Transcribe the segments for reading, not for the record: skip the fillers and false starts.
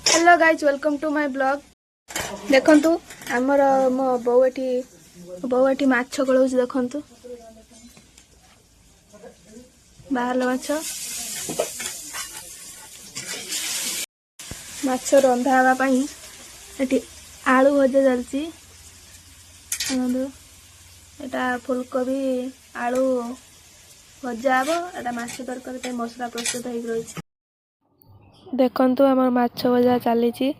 Hello guys welcome to my blog. देखंतु हमर मो बौ एठी माछ गळौछ देखंतु बाहर माछ माछ रंधा हवा पई एठी आलू भजा चलची देखंतु एटा फूलकोबी आलू भजा हबो एटा माछ तरकारी पे मसला प्रस्तुत होई रहिछ। देखंतु हमर माछ भजा चलीची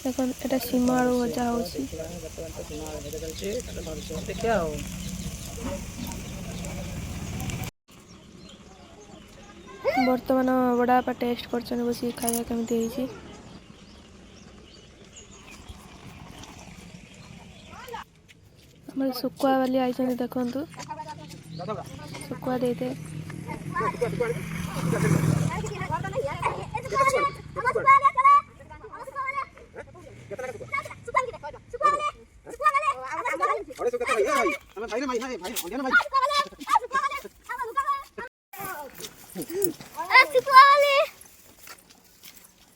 देखो एटा सीम आलू भजा होची बर्तमान बड़ा बापा टेस्ट कर बस खाया केमती होईची। सुकुआ वाली आई देखंतु सुकुआ देते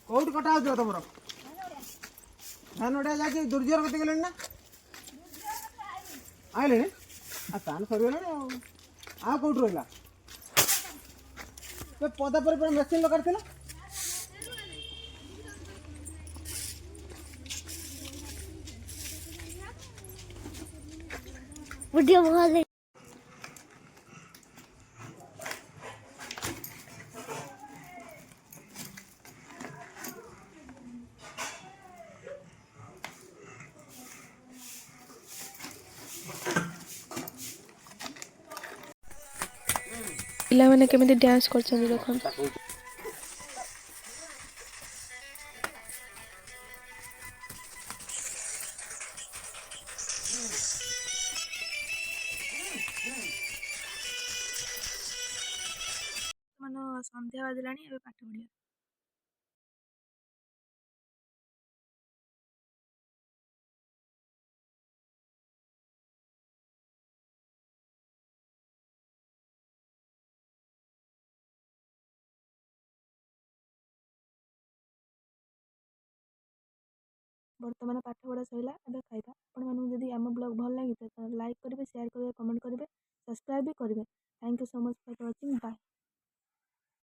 कौट कटा हो तुम धान उड़ा जाके दुर्जोर कति गले ना आइले तान सरीगला आ कौट रहा पदा पर मेसीन लगा वीडियो बहुत पिला माने केमिति डांस करछन देखन मानो संध्या बाजलानी ए पाठ पढिया। बर्तमान पाठ पढ़ा सैला अब खाइबा। आपण मानू जदी हम ब्लॉग भल लागी त लाइक करिवे शेयर करिवे कमेंट करिवे सब्सक्राइब भी करिवे। Thank you so much for watching bye.